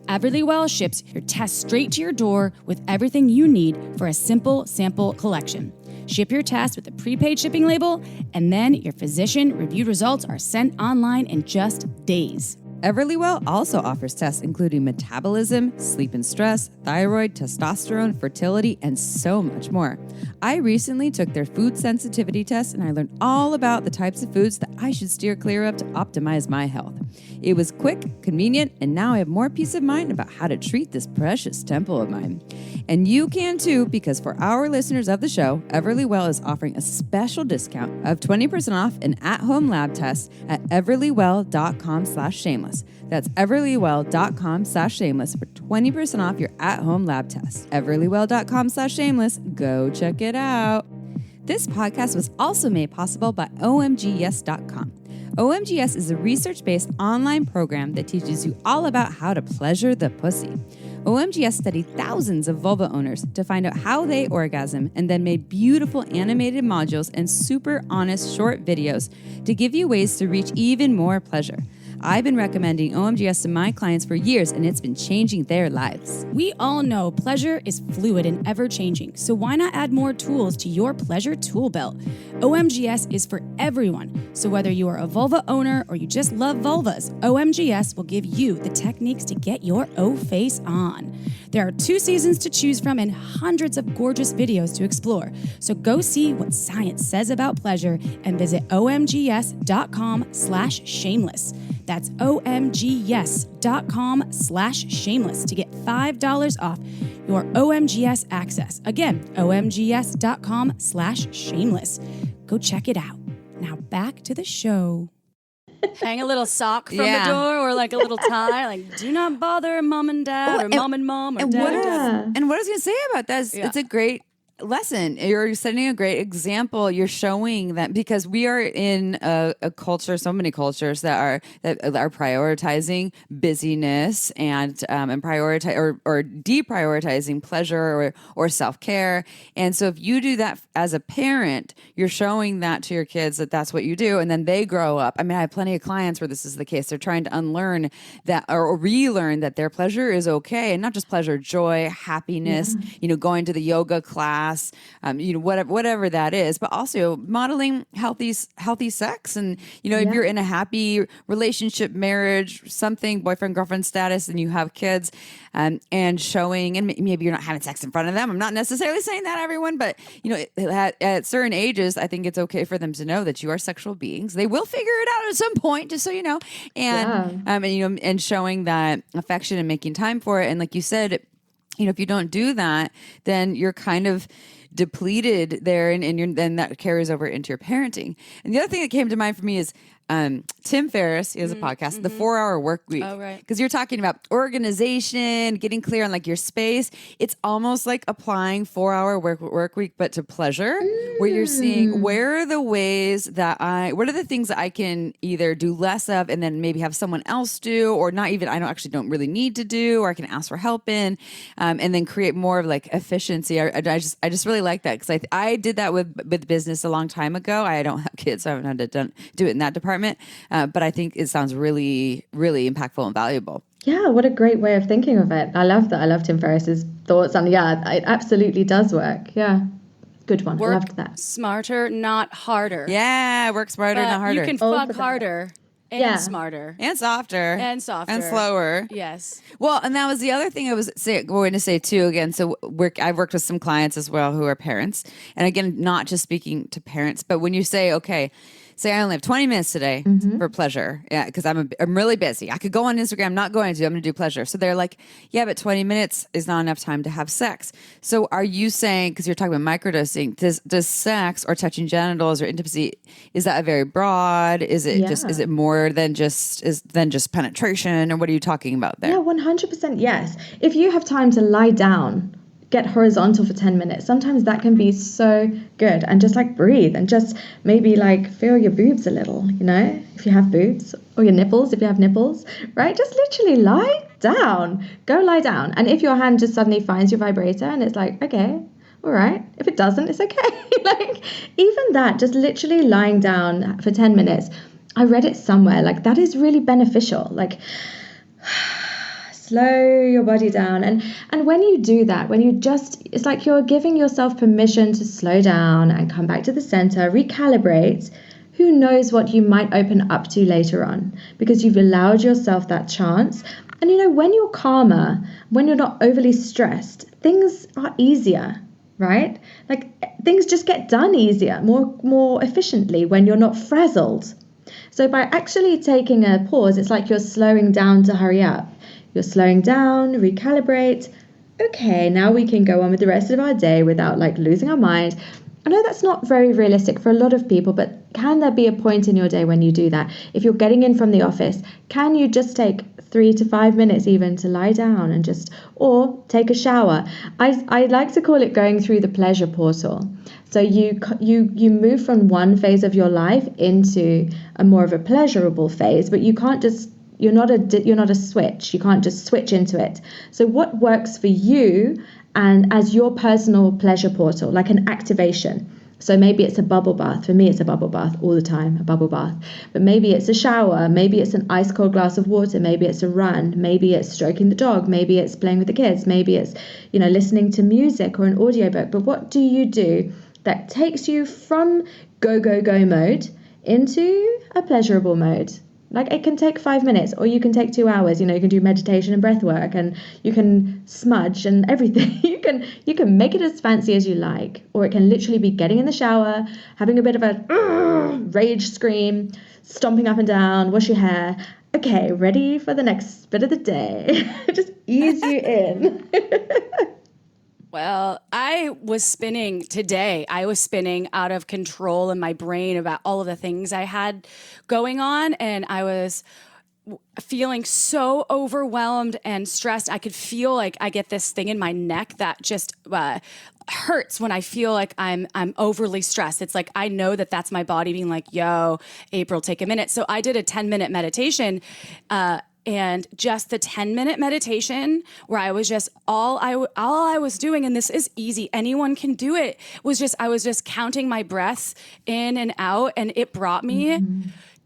Everlywell ships your test straight to your door with everything you need for a simple sample collection. Ship your test with a prepaid shipping label, and then your physician-reviewed results are sent online in just days. Everlywell also offers tests including metabolism, sleep and stress, thyroid, testosterone, fertility, and so much more. I recently took their food sensitivity test, and I learned all about the types of foods that I should steer clear of to optimize my health. It was quick, convenient, and now I have more peace of mind about how to treat this precious temple of mine. And you can too, because for our listeners of the show, Everlywell is offering a special discount of 20% off an at-home lab test at everlywell.com/shameless. That's everlywell.com/shameless for 20% off your at-home lab test. everlywell.com/shameless. Go check it out. This podcast was also made possible by omgyes.com. OMGS is a research-based online program that teaches you all about how to pleasure the pussy. OMGS studied thousands of vulva owners to find out how they orgasm, and then made beautiful animated modules and super honest short videos to give you ways to reach even more pleasure. I've been recommending OMGS to my clients for years, and it's been changing their lives. We all know pleasure is fluid and ever-changing, so why not add more tools to your pleasure tool belt? OMGS is for everyone, so whether you are a vulva owner or you just love vulvas, OMGS will give you the techniques to get your O-face on. There are 2 seasons to choose from and hundreds of gorgeous videos to explore, so go see what science says about pleasure and visit omgs.com/shameless. That's omgyes.com/shameless to get $5 off your OMGS access. Again, omgs.com/shameless. Go check it out. Now back to the show. Hang a little sock from the door, or like a little tie, like do not bother mom and dad, or mom and mom, or dad and dad. And what I was going to say about that is it's a great lesson. You're setting a great example. You're showing that, because we are in a culture, so many cultures that are prioritizing busyness and prioritize or deprioritizing pleasure or self-care. And so if you do that as a parent, you're showing that to your kids that that's what you do, and then they grow up. I mean, I have plenty of clients where this is the case. They're trying to unlearn that or relearn that their pleasure is okay, and not just pleasure, joy, happiness. Going to the yoga class, whatever that is, but also modeling healthy sex. And if you're in a happy relationship, marriage, something, boyfriend girlfriend status, and you have kids, and showing, and maybe you're not having sex in front of them. I'm not necessarily saying that, everyone, but at certain ages, I think it's okay for them to know that you are sexual beings. They will figure it out at some point, just so you know, and and showing that affection and making time for it. And like you said, if you don't do that, then you're kind of depleted there, and then that carries over into your parenting. And the other thing that came to mind for me is Tim Ferriss. He has a podcast, The 4-Hour Work Week. Oh, right. Because you're talking about organization, getting clear on like your space. It's almost like applying 4-hour work week, but to pleasure, where you're seeing where are the ways that what are the things that I can either do less of and then maybe have someone else do, or not even, I don't really need to do, or I can ask for help in, and then create more of like efficiency. I just really like that, because I did that with business a long time ago. I don't have kids, so I haven't had to do it in that department. But I think it sounds really, really impactful and valuable. Yeah, what a great way of thinking of it. I love that. I love Tim Ferriss's thoughts on, it absolutely does work. Yeah, good one. I loved that. Smarter, not harder. Yeah, work smarter, not harder. You can fuck harder. And smarter. And softer. And softer. And slower. Yes. Well, and that was the other thing I was going to say too, again. So I've worked with some clients as well who are parents. And again, not just speaking to parents, but when you say, okay, say I only have 20 minutes today for pleasure. Yeah, because I'm really busy. I could go on Instagram, not going to. I'm going to do pleasure. So they're like, yeah, but 20 minutes is not enough time to have sex. So are you saying, because you're talking about microdosing, does sex or touching genitals or intimacy, is that a very broad? Is it is it more than just penetration, or what are you talking about there? Yeah, 100% yes. If you have time to lie down, get horizontal for 10 minutes. Sometimes that can be so good, and just like breathe and just maybe like feel your boobs a little, if you have boobs, or your nipples, if you have nipples, right? Just literally lie down, go lie down. And if your hand just suddenly finds your vibrator and it's like, okay, all right. If it doesn't, it's okay. Like even that, just literally lying down for 10 minutes. I read it somewhere, like that is really beneficial. Like slow your body down. And when you do that, it's like you're giving yourself permission to slow down and come back to the center, recalibrate. Who knows what you might open up to later on, because you've allowed yourself that chance. And when you're calmer, when you're not overly stressed, things are easier, right? Like things just get done easier, more efficiently when you're not frazzled. So by actually taking a pause, it's like you're slowing down to hurry up. You're slowing down, recalibrate. Okay, now we can go on with the rest of our day without like losing our mind. I know that's not very realistic for a lot of people, but can there be a point in your day when you do that? If you're getting in from the office, can you just take 3 to 5 minutes even to lie down and or take a shower? I like to call it going through the pleasure portal. So you move from one phase of your life into a more of a pleasurable phase, but you can't just, you're not a switch. You can't just switch into it. So what works for you and as your personal pleasure portal, like an activation. So maybe it's a bubble bath. For me, it's a bubble bath all the time, a bubble bath. But maybe it's a shower. Maybe it's an ice cold glass of water. Maybe it's a run. Maybe it's stroking the dog. Maybe it's playing with the kids. Maybe it's, listening to music or an audiobook. But what do you do that takes you from go, go, go mode into a pleasurable mode? Like it can take 5 minutes, or you can take 2 hours. You can do meditation and breath work, and you can smudge and everything. You can make it as fancy as you like, or it can literally be getting in the shower, having a bit of a rage scream, stomping up and down, wash your hair. Okay, ready for the next bit of the day. Just ease you in. Well, I was spinning today. I was spinning out of control in my brain about all of the things I had going on. And I was feeling so overwhelmed and stressed. I could feel like I get this thing in my neck that just hurts when I feel like I'm overly stressed. It's like, I know that that's my body being like, yo, April, take a minute. So I did a 10-minute meditation, and just the 10-minute meditation where I was just all I was doing, and this is easy, anyone can do it, was just I was just counting my breaths in and out, and it brought me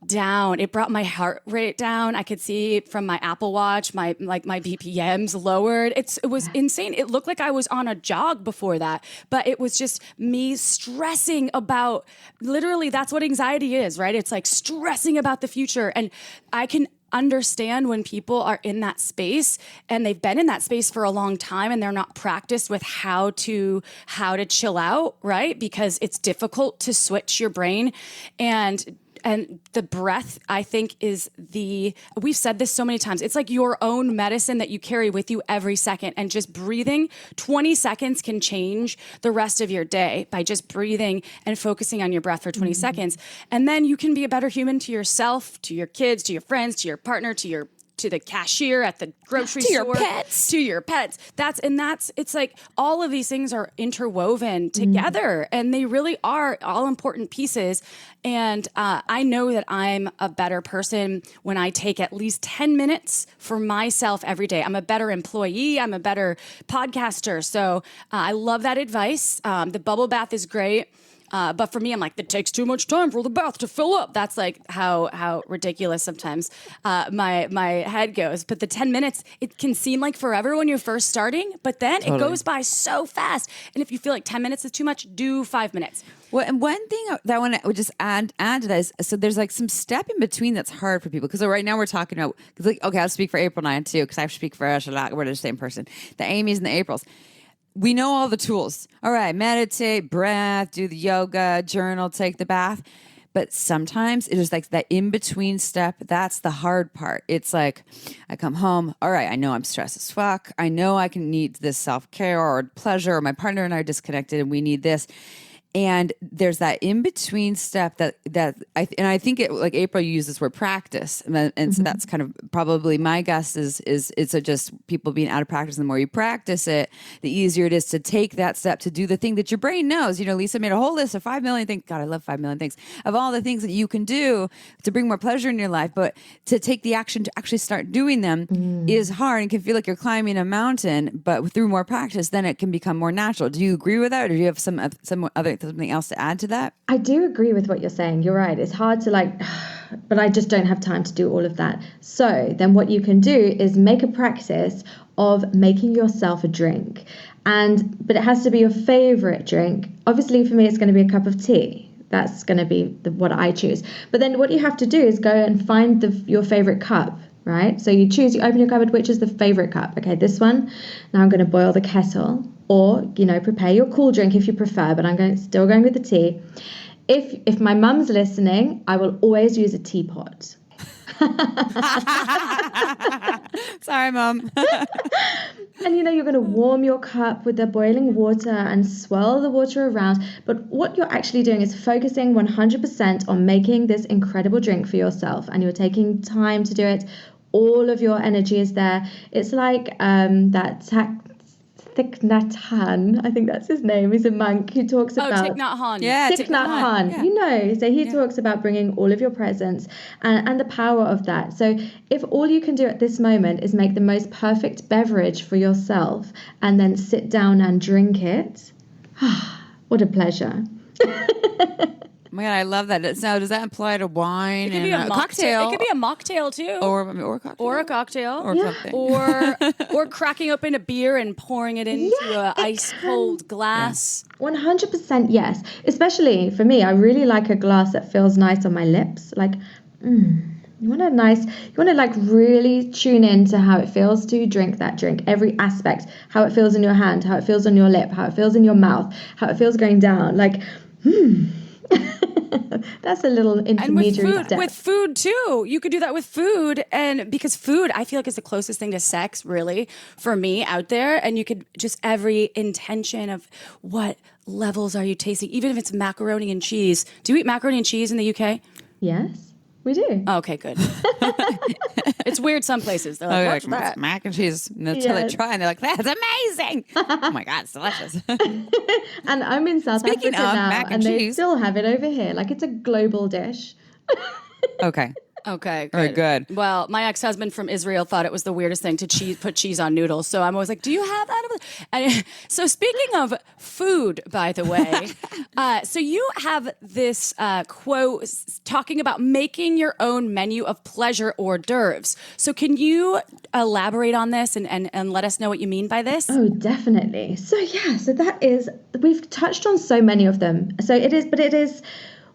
down. It brought my heart rate down. I could see from my Apple Watch, my BPMs lowered. It was insane. It looked like I was on a jog before that, but it was just me stressing about, literally, that's what anxiety is, right? It's like stressing about the future. And I can understand when people are in that space and they've been in that space for a long time and they're not practiced with how to chill out, right? Because it's difficult to switch your brain. And the breath, I think, we've said this so many times, it's like your own medicine that you carry with you every second. And just breathing, 20 seconds can change the rest of your day by just breathing and focusing on your breath for 20 seconds. And then you can be a better human to yourself, to your kids, to your friends, to your partner, to the cashier at the grocery store, to your pets. It's like all of these things are interwoven together, and they really are all important pieces. And I know that I'm a better person when I take at least 10 minutes for myself every day. I'm a better employee. I'm a better podcaster. So I love that advice. The bubble bath is great. But for me, I'm like, it takes too much time for the bath to fill up. That's like how ridiculous sometimes my head goes. But the 10 minutes, it can seem like forever when you're first starting, but then it goes by so fast. And if you feel like 10 minutes is too much, do 5 minutes. Well, and one thing that I want to just add to that is, so there's like some step in between that's hard for people. Because right now we're talking about, like, okay, I'll speak for April and I too, because I speak for us a lot. We're the same person. The Amy's and the Aprils. We know all the tools. All right, meditate, breath, do the yoga, journal, take the bath. But sometimes it is like that in-between step. That's the hard part. It's like, I come home. All right, I know I'm stressed as fuck. I know I can need this self-care or pleasure, or my partner and I are disconnected and we need this. And there's that in-between step that I think it, like April, you use this word practice. And so that's kind of probably my guess is it's just people being out of practice. The more you practice it, the easier it is to take that step to do the thing that your brain knows. You know, Lisa made a whole list of 5 million things. God, I love 5 million things of all the things that you can do to bring more pleasure in your life. But to take the action to actually start doing them is hard and can feel like you're climbing a mountain. But through more practice, then it can become more natural. Do you agree with that? Or do you have something else to add to that? I do agree with what you're saying. You're right. It's hard to but I just don't have time to do all of that. So then what you can do is make a practice of making yourself a drink. But it has to be your favorite drink. Obviously for me, it's going to be a cup of tea. That's going to be what I choose. But then what you have to do is go and find your favorite cup. Right? So you open your cupboard, which is the favorite cup. Okay, this one. Now I'm going to boil the kettle, or, prepare your cool drink if you prefer, but I'm still going with the tea. If my mum's listening, I will always use a teapot. Sorry, Mum. And you're going to warm your cup with the boiling water and swirl the water around. But what you're actually doing is focusing 100% on making this incredible drink for yourself. And you're taking time to do it. All of your energy is there. It's like that Thich Nhat Hanh, I think that's his name. He's a monk who talks about... Thich Nhat Hanh. Yeah, Thich Nhat Hanh. Yeah. So he talks about bringing all of your presence and the power of that. So if all you can do at this moment is make the most perfect beverage for yourself and then sit down and drink it, what a pleasure. Oh my God, I love that. Now, does that imply to wine and a cocktail? It could be a mocktail too, or a cocktail, or a cocktail, or something, or cracking open a beer and pouring it into an ice cold glass. 100% yes. Especially for me, I really like a glass that feels nice on my lips. You want to really tune in to how it feels to drink that drink. Every aspect, how it feels in your hand, how it feels on your lip, how it feels in your mouth, how it feels going down. That's a little intermediary step. With food too. You could do that with food, and because food, I feel like is the closest thing to sex, really, for me out there. And you could just every intention of what levels are you tasting, even if it's macaroni and cheese. Do you eat macaroni and cheese in the UK? Yes, we do. Okay, good. It's weird some places. They're like, what's that? Mac and cheese. Until they try and they're like, that's amazing. Oh my God, it's delicious. And I'm in South Speaking Africa of now, mac and and they cheese. still have it over here. Like, it's a global dish. Okay. Okay, All right, good. Well, my ex-husband from Israel thought it was the weirdest thing to put cheese on noodles. So I'm always like, do you have that? And so speaking of food, by the way, so you have this quote talking about making your own menu of pleasure hors d'oeuvres. So can you elaborate on this and let us know what you mean by this? Oh, definitely. So that is, we've touched on so many of them. So it is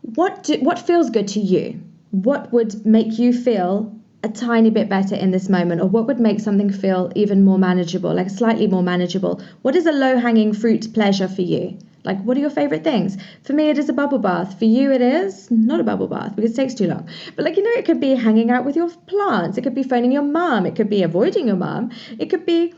what feels good to you? What would make you feel a tiny bit better in this moment? Or what would make something feel even more manageable, like slightly more manageable? What is a low-hanging fruit pleasure for you? Like, what are your favorite things? For me, it is a bubble bath. For you, it is not a bubble bath because it takes too long. But it could be hanging out with your plants. It could be phoning your mom. It could be avoiding your mom. It could be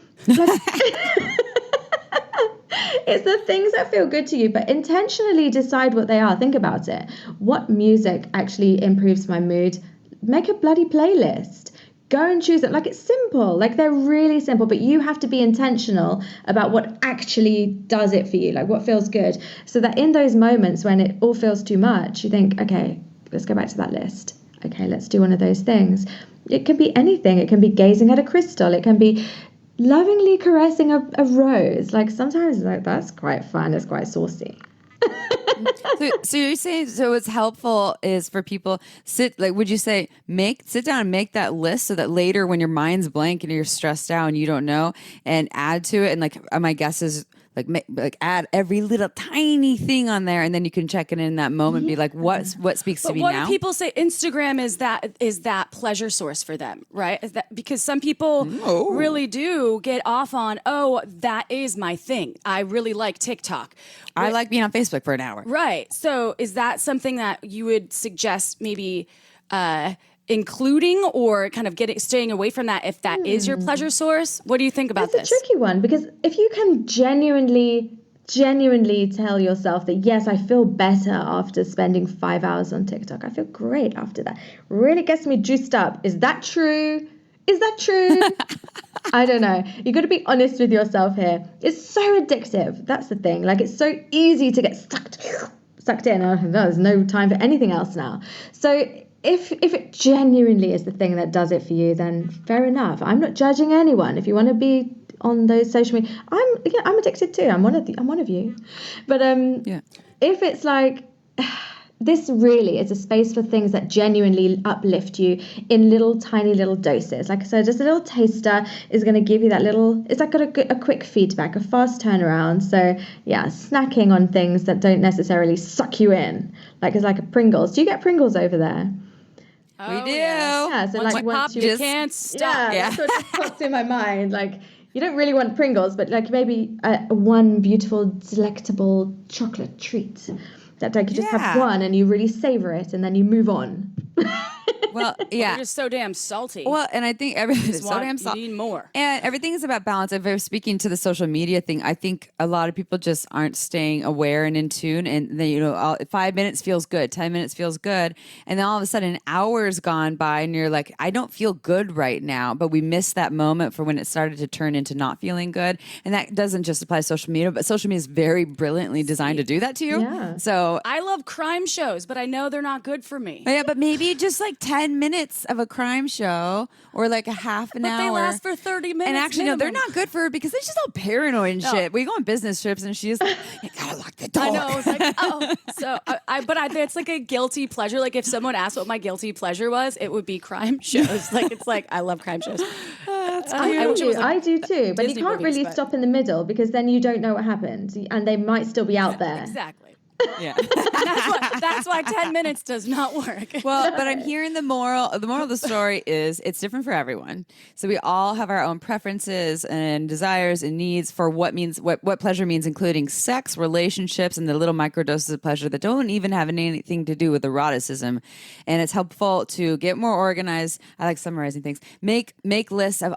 it's the things that feel good to you, but intentionally decide what they are. Think about it. What music actually improves my mood? Make a bloody playlist. Go and choose it. Like, it's simple. Like, they're really simple, but you have to be intentional about what actually does it for you, like what feels good. So that in those moments when it all feels too much, you think, okay, let's go back to that list. Okay, let's do one of those things. It can be anything. It can be gazing at a crystal. It can be lovingly caressing a rose. Like, sometimes that's quite fun. It's quite saucy. So you're saying, so what's helpful is for people sit down and make that list so that later when your mind's blank and you're stressed out and you don't know, and add to it. And like, my guess is like add every little tiny thing on there, and then you can check it in that moment. Be like, what speaks to me what now? do people say? Instagram is that pleasure source for them, right? Is that because some people really do get off on, that is my thing. I really like TikTok. I like being on Facebook for an hour. Right. So is that something that you would suggest maybe including, or kind of staying away from that if that is your pleasure source? What do you think about this? It's a tricky one, because if you can genuinely tell yourself that, yes, I feel better after spending 5 hours on TikTok. I feel great after that. Really gets me juiced up. Is that true? I don't know. You got to be honest with yourself here. It's so addictive. That's the thing. Like, it's so easy to get sucked in. There's no time for anything else now. So if it genuinely is the thing that does it for you, then fair enough. I'm not judging anyone. If you want to be on those social media, I'm addicted too. I'm one of you. But if it's like, this really is a space for things that genuinely uplift you in little tiny little doses. Like I said, just a little taster is going to give you that little, it's like got a quick feedback, a fast turnaround. So yeah, snacking on things that don't necessarily suck you in. Like, it's like a Pringles. Do you get Pringles over there? We do. Yeah, so once you can't stop. Yeah, that's what just popped in my mind. Like, you don't really want Pringles, but like maybe one beautiful, delectable chocolate treat that like you just have one and you really savor it and then you move on. Well, yeah. You're just so damn salty. Well, and I think everything's so damn salty. You need more. And everything is about balance. If I'm speaking to the social media thing, I think a lot of people just aren't staying aware and in tune. And then, 5 minutes feels good, 10 minutes feels good. And then all of a sudden, an hour's gone by and you're like, I don't feel good right now. But we missed that moment for when it started to turn into not feeling good. And that doesn't just apply to social media, but social media is very brilliantly designed to do that to you. Yeah. So I love crime shows, but I know they're not good for me. yeah, but maybe just like 10 minutes of a crime show or like a half an hour. But they last for 30 minutes. And actually, minimum. no, they're not good for her because they're just all paranoid and shit. We go on business trips and she's like, you gotta lock the door. I know. It's like, so it's like a guilty pleasure. Like, if someone asked what my guilty pleasure was, it would be crime shows. Like, it's like, I love crime shows. I do too, but Disney you can't movies, really but- stop in the middle because then you don't know what happened and they might still be out there. Exactly. Yeah. That's why 10 minutes does not work. Well, but I'm hearing the moral of the story is it's different for everyone. So we all have our own preferences and desires and needs for what pleasure means, including sex, relationships, and the little microdoses of pleasure that don't even have anything to do with eroticism. And it's helpful to get more organized. I like summarizing things. Make lists of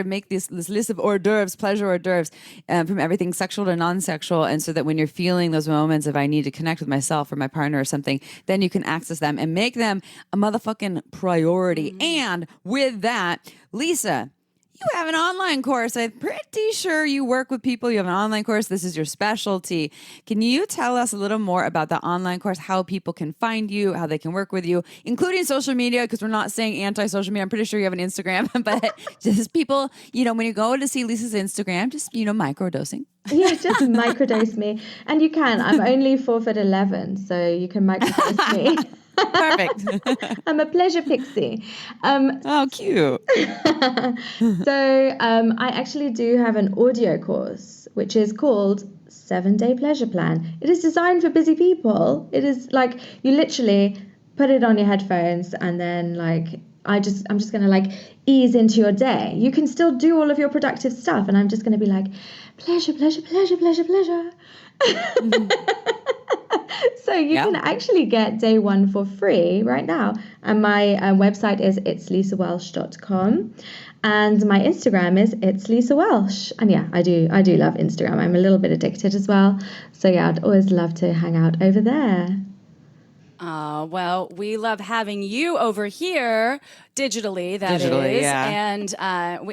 make this list of hors d'oeuvres, pleasure hors d'oeuvres, from everything sexual to non-sexual. And so that when you're feeling those moments of I need to connect with myself or my partner or something, then you can access them and make them a motherfucking priority. And with that, Lisa, you have an online course. I'm pretty sure you work with people. You have an online course. This is your specialty. Can you tell us a little more about the online course, how people can find you, how they can work with you, including social media? Because we're not saying anti-social media. I'm pretty sure you have an Instagram, but just people, when you go to see Lisa's Instagram, just, microdosing. Yeah, just microdose me. And you can. I'm only 4'11", so you can microdose me. Perfect. I'm a pleasure pixie. Oh, cute. So I actually do have an audio course, which is called 7-Day Pleasure Plan. It is designed for busy people. It is like you literally put it on your headphones and then I'm just going to ease into your day. You can still do all of your productive stuff, and I'm just going to be like, pleasure, pleasure, pleasure, pleasure, pleasure. So you can actually get day 1 for free right now. And my website is itslisawelsh.com. And my Instagram is It's Lisa Welsh. And yeah, I do love Instagram. I'm a little bit addicted as well. So yeah, I'd always love to hang out over there. Well, we love having you over here digitally, that is. Yeah. And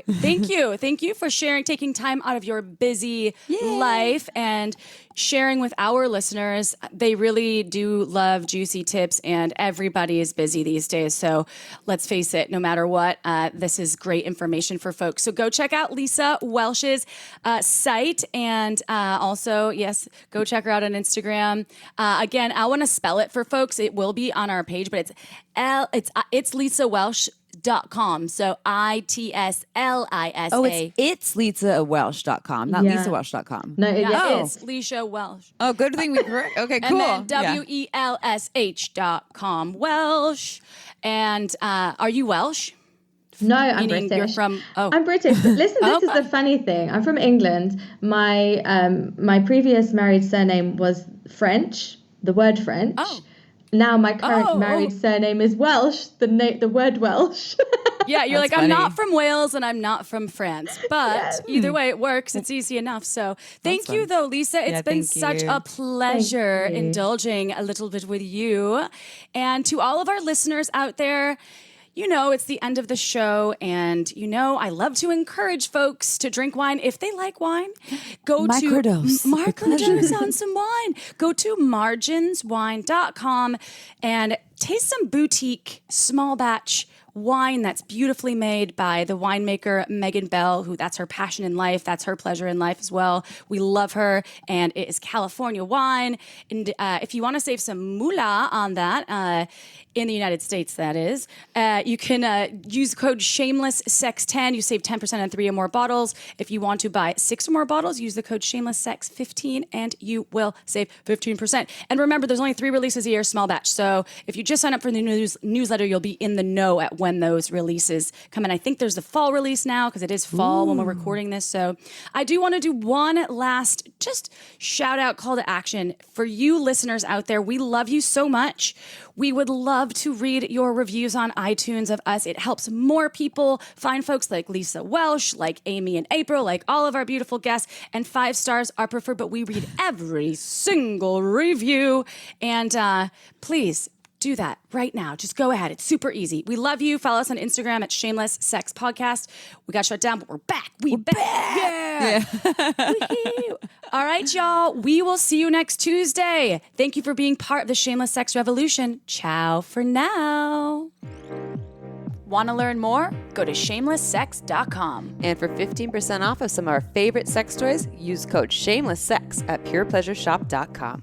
thank you. Thank you for taking time out of your busy life and sharing with our listeners. They really do love juicy tips, and everybody is busy these days. So let's face it, no matter what, this is great information for folks. So go check out Lisa Welsh's site, and also, yes, go check her out on Instagram. Again, I want to spell it for folks. It will be on our page, but it's Lisa Welsh.com. So ITSLISA. Oh, it's LisaWelsh.com, not LisaWelsh.com. No, it's Lisa Welsh. Oh, good thing we correct. Okay, cool. And then WELSH.com. Welsh. And are you Welsh? No, I'm Meaning British. I'm British. But listen, this is the funny thing. I'm from England. My previous married surname was French, the word French. Oh. Now my current married surname is Welsh, the word Welsh. Yeah, you're That's like, funny. I'm not from Wales and I'm not from France. But either way, it works. It's easy enough. So thank you, though, Lisa. It's been such a pleasure indulging a little bit with you. And to all of our listeners out there, it's the end of the show, and I love to encourage folks to drink wine if they like wine. Go Microdose. to microdose on some wine. Go to marginswine.com and taste some boutique small batch wine that's beautifully made by the winemaker Megan Bell, who that's her passion in life. That's her pleasure in life as well. We love her, and it is California wine. And if you want to save some moolah on that, in the United States, that is, you can use code SHAMELESSSEX10. You save 10% on 3 or more bottles. If you want to buy 6 or more bottles, use the code SHAMELESSSEX15, and you will save 15%. And remember, there's only 3 releases a year, small batch. So if you just sign up for the newsletter, you'll be in the know at when those releases come in. I think there's the fall release now, because it is fall when we're recording this. So I do want to do one last just shout out call to action for you listeners out there. We love you so much. We would love to read your reviews on iTunes of us. It helps more people find folks like Lisa Welsh, like Amy and April, like all of our beautiful guests. And 5 stars are preferred, but we read every single review. And please do that right now. Just go ahead. It's super easy. We love you. Follow us on Instagram at Shameless Sex Podcast. We got shut down, but we're back. We're back. Yeah. All right, y'all. We will see you next Tuesday. Thank you for being part of the Shameless Sex Revolution. Ciao for now. Want to learn more? Go to shamelesssex.com. And for 15% off of some of our favorite sex toys, use code SHAMELESSSEX at purepleasureshop.com.